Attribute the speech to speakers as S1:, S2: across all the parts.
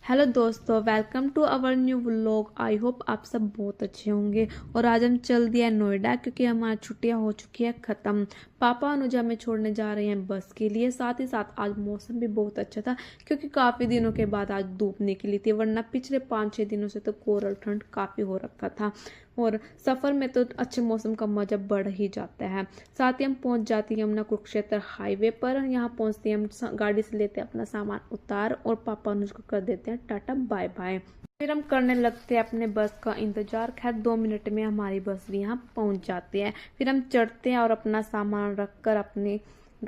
S1: Hello दोस्तों, welcome to our new vlog. I hope आप सब बहुत अच्छे होंगे। और आज हम चल दिया नोएडा क्योंकि हमारी छुट्टियां हो चुकी है ख़त्म। पापा अनुजा हमें छोड़ने जा रहे हैं बस के लिए। साथ ही साथ आज मौसम भी बहुत अच्छा था क्योंकि काफ़ी दिनों के बाद आज धूप निकली थी, वरना पिछले 5-6 दिनों से तो कोरल ठंड काफ़ी हो रखा था। और सफ़र में तो अच्छे मौसम का मजा बढ़ ही जाता है। साथ ही हम पहुंच जाती है यमुना कुरुक्षेत्र हाईवे पर। यहाँ पहुंचते हैं हम, गाड़ी से लेते हैं अपना सामान उतार और पापा अनुज को कर देते हैं टाटा बाय बाय। फिर हम करने लगते हैं अपने बस का इंतजार। खैर 2 मिनट में हमारी बस भी यहाँ पहुंच जाती है। फिर हम चढ़ते हैं और अपना सामान रखकर अपने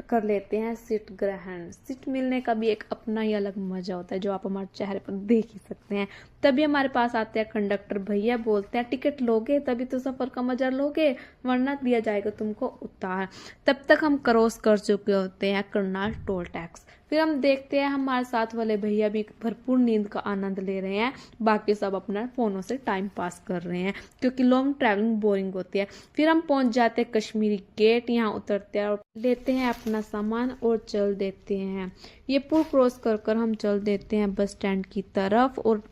S1: कर लेते हैं सीट ग्रहण। सीट मिलने का भी एक अपना ही अलग मजा होता है जो आप हमारे चेहरे पर देख ही सकते हैं। तभी हमारे पास आते हैं कंडक्टर भैया, बोलते हैं टिकट लोगे तभी तो सफर का मजा लोगे, वरना दिया जाएगा तुमको उतार। तब तक हम क्रॉस कर चुके होते हैं करनाल टोल टैक्स। फिर हम देखते हैं हमारे साथ वाले भैया भी भरपूर नींद का आनंद ले रहे हैं, बाकी सब अपना फोनों से टाइम पास कर रहे हैं क्योंकि लॉन्ग ट्रैवलिंग बोरिंग होती है। फिर हम पहुंच जाते हैं कश्मीरी गेट। यहाँ उतरते हैं और लेते हैं अपना सामान और चल देते हैं। ये पुल क्रॉस कर कर हम चल देते हैं बस स्टैंड की तरफ। और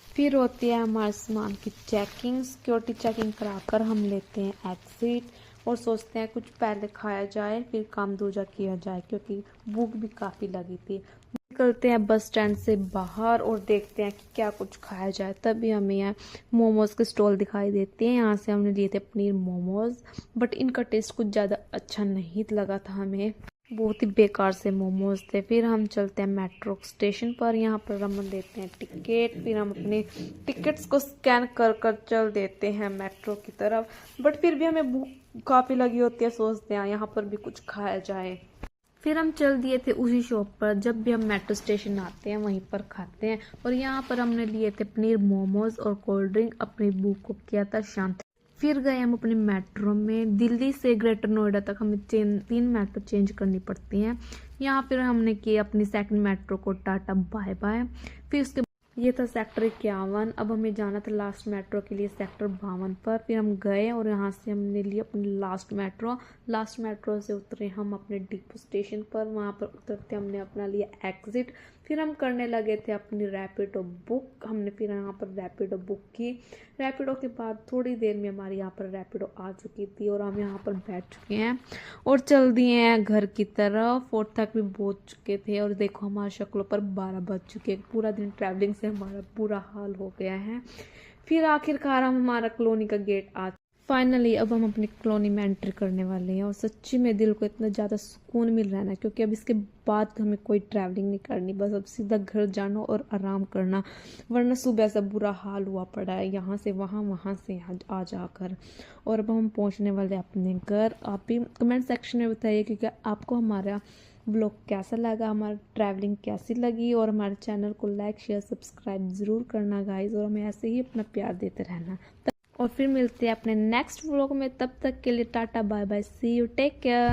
S1: फिर होती है हमारे सामान की चेकिंग। सिक्योरिटी चेकिंग कराकर हम लेते हैं एग्जिट और सोचते हैं कुछ पहले खाया जाए फिर काम दूजा किया जाए क्योंकि भूख भी काफ़ी लगी थी। निकलते हैं बस स्टैंड से बाहर और देखते हैं कि क्या कुछ खाया जाए। तभी हमें यहाँ मोमोज के स्टॉल दिखाई देते हैं। यहाँ से हमने लिए थे पनीर मोमोज, बट इनका टेस्ट कुछ ज़्यादा अच्छा नहीं लगा था हमें, बहुत ही बेकार से मोमोज थे। फिर हम चलते हैं मेट्रो स्टेशन पर। यहाँ पर हम लेते हैं टिकट। फिर हम अपने टिकट्स को स्कैन कर कर चल देते हैं मेट्रो की तरफ। बट फिर भी हमें भूख काफ़ी लगी होती है, सोचते हैं यहाँ पर भी कुछ खाया जाए। फिर हम चल दिए थे उसी शॉप पर। जब भी हम मेट्रो स्टेशन आते हैं वहीं पर खाते हैं। और यहाँ पर हमने लिए थे पनीर मोमोज और कोल्ड ड्रिंक। अपनी भूख को किया था शांत। फिर गए हम अपने मेट्रो में। दिल्ली से ग्रेटर नोएडा तक हमें 3 मेट्रो चेंज करनी पड़ती हैं। यहाँ फिर हमने किया अपनी सेकंड मेट्रो को टाटा बाय बाय। फिर उसके ये था सेक्टर 51। अब हमें जाना था लास्ट मेट्रो के लिए सेक्टर 52 पर। फिर हम गए और यहाँ से हमने लिए अपनी लास्ट मेट्रो से उतरे हम अपने डिपो स्टेशन पर। वहाँ पर उतरते हमने अपना लिया एग्जिट। फिर हम करने लगे थे अपनी रैपिडो बुक। हमने फिर यहाँ पर रैपिडो बुक की। रैपिडो के बाद थोड़ी देर में हमारी यहाँ पर रैपिडो आ चुकी थी और हम यहाँ पर बैठ चुके हैं और चल दिए हैं घर की तरफ। और थक भी बहुत चुके थे और देखो हमारी शक्लों पर 12 बज चुके हैं। पूरा दिन ट्रैवलिंग से हमारा बुरा हाल हो गया है। फिर आखिरकार हम हमारा कॉलोनी का गेट आ फाइनली अब हम अपनी कॉलोनी में एंट्री करने वाले हैं। और सच्ची में दिल को इतना ज़्यादा सुकून मिल रहा है ना, क्योंकि अब इसके बाद हमें कोई ट्रैवलिंग नहीं करनी, बस अब सीधा घर जाना और आराम करना। वरना सुबह से बुरा हाल हुआ पड़ा है, यहाँ से वहाँ वहाँ से यहाँ आ जाकर। और अब हम पहुँचने वाले अपने घर। आप भी कमेंट सेक्शन में बताइए क्योंकि आपको हमारा व्लॉग कैसा लगा, हमारी ट्रैवलिंग कैसी लगी। और हमारे चैनल को लाइक शेयर सब्सक्राइब ज़रूर करना गाइज। और हमें ऐसे ही अपना प्यार देते रहना। और फिर मिलते हैं अपने नेक्स्ट व्लॉग में। तब तक के लिए tata bye bye, see you, take care.